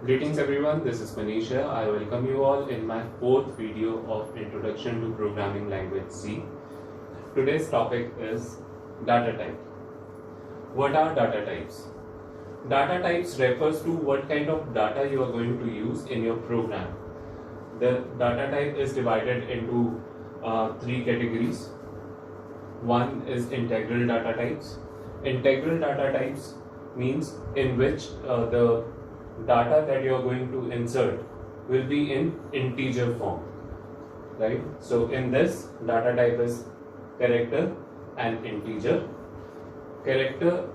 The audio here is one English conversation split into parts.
Greetings everyone, this is Manisha. I welcome you all in my fourth video of Introduction to Programming Language C. Today's topic is data type. What are data types? Data types refers to what kind of data you are going to use in your program. The data type is divided into three categories. One is integral data types. Integral data types means in which the data that you are going to insert will be in integer form, right? So in this, data type is character and integer.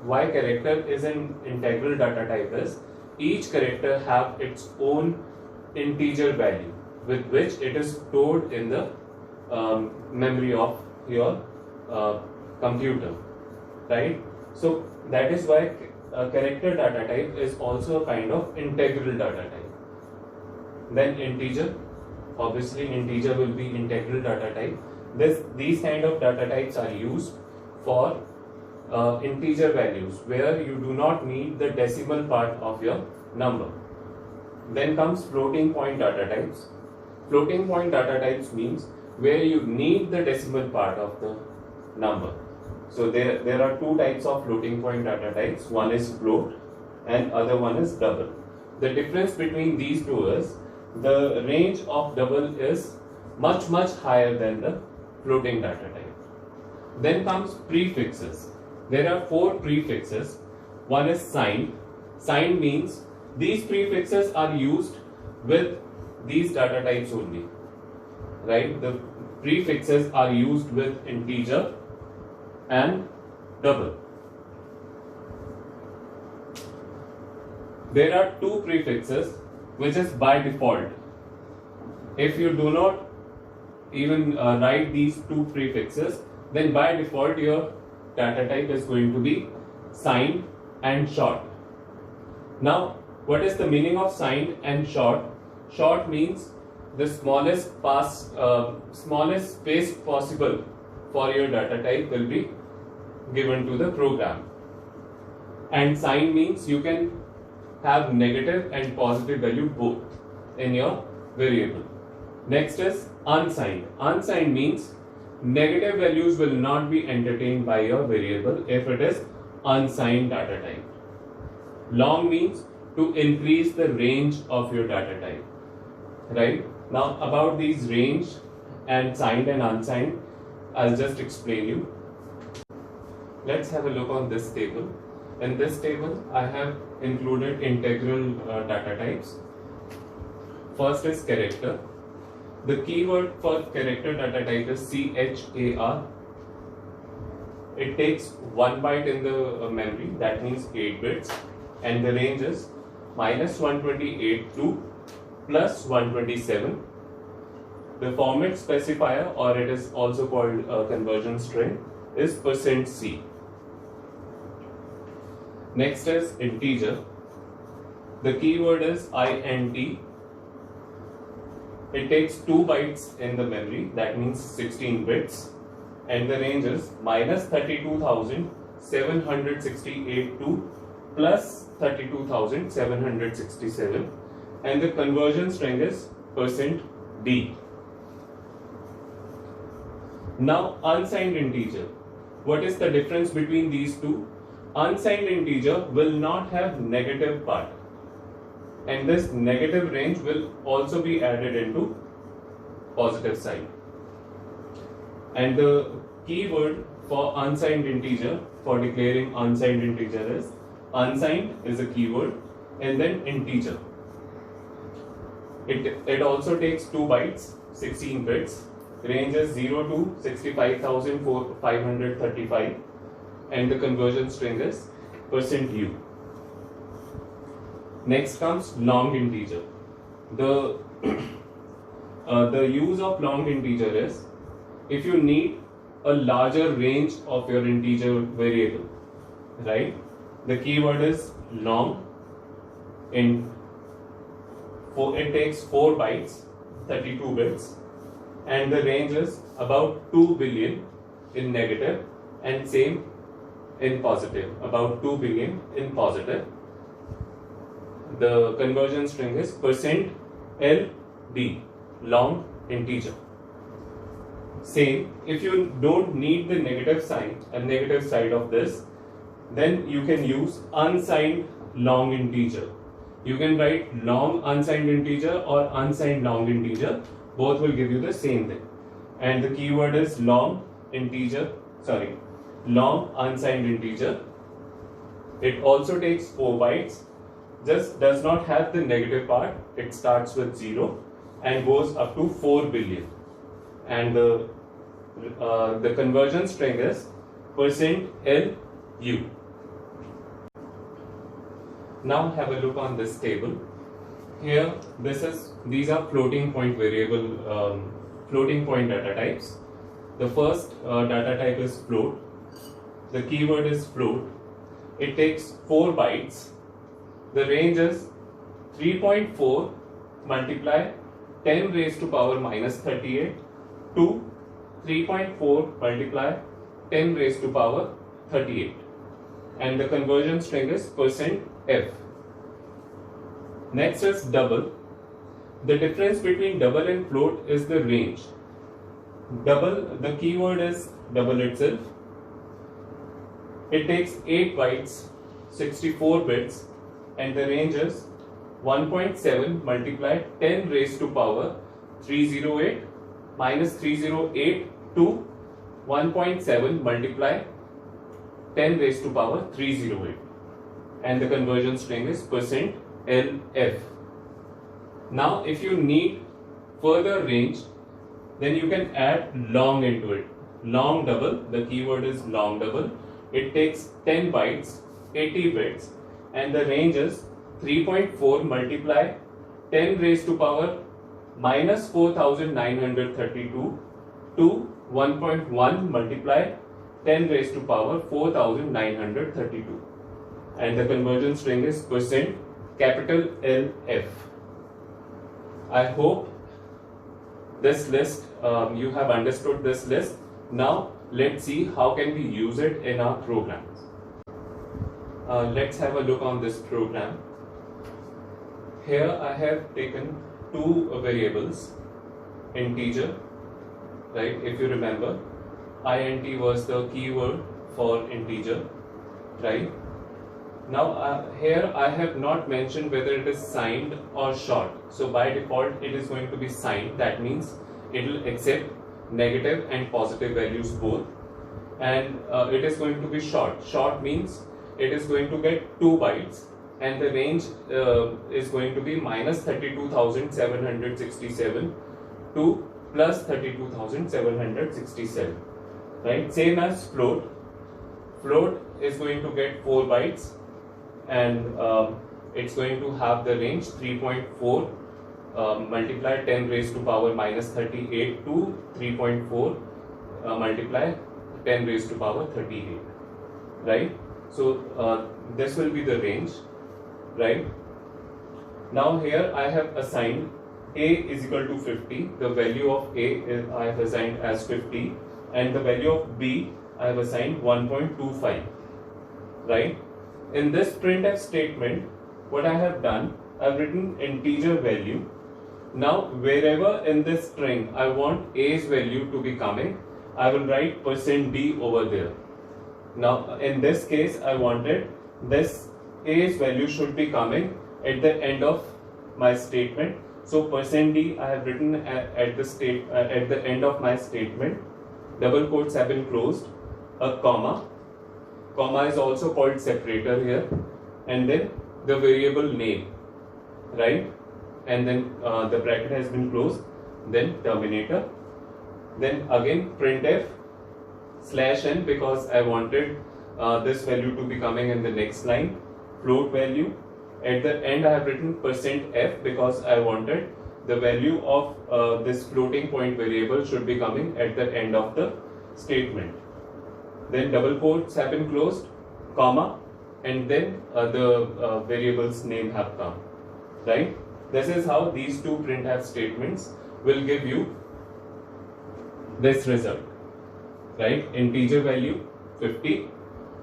Why character is an integral data type is each character have its own integer value with which it is stored in the memory of your computer, right? So that is why a character data type is also a kind of integral data type. Then integer, obviously integer will be integral data type. These kind of data types are used for integer values where you do not need the decimal part of your number. Then comes floating point data types. Floating point data types means where you need the decimal part of the number. So there are two types of floating point data types. One is float and other one is double. The difference between these two is the range of double is much higher than the floating data type. Then comes prefixes. There are four prefixes. One is signed. Signed means these prefixes are used with these data types only, right? The prefixes are used with integer and double. There are two prefixes which is by default. If you do not even write these two prefixes, then by default your data type is going to be signed and short. Now, what is the meaning of signed and short? Short means the smallest space possible for your data type will be given to the program. And signed means you can have negative and positive value both in your variable. Next is unsigned. Unsigned means negative values will not be entertained by your variable if it is unsigned data type. Long means to increase the range of your data type, right? Now about these range and signed and unsigned, I'll just explain you. Let's have a look on this table. In this table, I have included integral data types. First is character. The keyword for character data type is CHAR. It takes 1 byte in the memory, that means 8 bits, and the range is -128 to +127. The format specifier, or it is also called a conversion string, is %C. Next is integer. The keyword is int. It takes 2 bytes in the memory, that means 16 bits, and the range is -32,768 to +32,767, and the conversion string is %D. Now unsigned integer. What is the difference between these two? Unsigned integer will not have negative part, and this negative range will also be added into positive side. And the keyword for unsigned integer, for declaring unsigned integer, is unsigned is a keyword and then integer. It also takes 2 bytes, 16 bits, range is 0 to 65,535, and the conversion string is %U. Next comes long integer. The use of long integer is if you need a larger range of your integer variable, right? The keyword is long. It takes 4 bytes, 32 bits, and the range is about 2 billion in negative and same in positive, about 2 billion in positive. the conversion string is %LD, long integer. Same, if you don't need the negative sign, a negative side of this, then you can use unsigned long integer. You can write long unsigned integer or unsigned long integer, both will give you the same thing. And the keyword is long unsigned integer. It also takes 4 bytes, just does not have the negative part. It starts with 0 and goes up to 4 billion. And the conversion string is %LU. Now have a look on this table. Here, these are floating point variable, floating point data types. The first data type is float. The keyword is float. It takes 4 bytes. The range is 3.4 multiply 10 raised to power minus 38 to 3.4 multiply 10 raised to power 38. And the conversion string is %F. Next is double. The difference between double and float is the range. Double, the keyword is double itself. It takes 8 bytes, 64 bits, and the range is 1.7 multiply 10 raised to power 308 minus 308 to 1.7 multiply 10 raised to power 308. And the conversion string is %LF. Now if you need further range, then you can add long into it. Long double, the keyword is long double. It takes 10 bytes, 80 bits, and the range is 3.4 multiply 10 raised to power minus 4932 to 1.1 multiply 10 raised to power 4932. And the conversion string is %LF. I hope this list, you have understood this list. Now let's see how can we use it in our programs. Let's have a look on this program. Here I have taken 2 variables, integer, right? If you remember, int was the keyword for integer, right? Now here I have not mentioned whether it is signed or short. So by default it is going to be signed. That means it will accept negative and positive values both. And it is going to be short. Short means it is going to get 2 bytes. And the range is going to be minus 32,767 to plus 32,767, right? Same as float. Float is going to get 4 bytes, and it's going to have the range 3.4 multiply 10 raised to power minus 38 to 3.4 multiply 10 raised to power 38, right? So this will be the range, right? Now here I have assigned a is equal to 50. The value of a is I have assigned as 50, and the value of b I have assigned 1.25, right? In this printf statement, what I have done, I have written integer value. Now wherever in this string I want a's value to be coming, I will write %d over there. Now in this case I wanted this a's value should be coming at the end of my statement. So %d I have written at the end of my statement. Double quotes have been closed. A comma. Comma is also called separator here. And then the variable name, right? And then the bracket has been closed. Then terminator. Then again printf /n because I wanted this value to be coming in the next line. Float value. At the end I have written %f because I wanted the value of this floating point variable should be coming at the end of the statement. Then double quotes have been closed, comma, and then the variable's name have come, right? This is how these two printf statements will give you this result, right? Integer value 50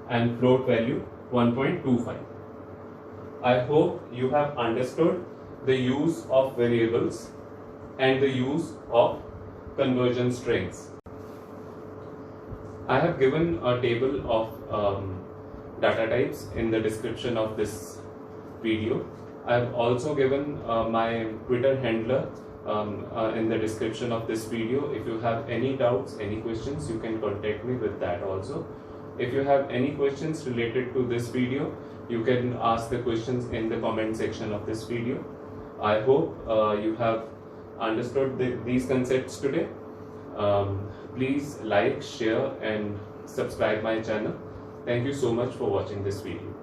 and float value 1.25. I hope you have understood the use of variables and the use of conversion strings. I have given a table of data types in the description of this video. I have also given my Twitter handler in the description of this video. If you have any doubts, any questions, you can contact me with that also. If you have any questions related to this video, you can ask the questions in the comment section of this video. I hope you have understood these concepts today. Please like, share and subscribe my channel. Thank you so much for watching this video.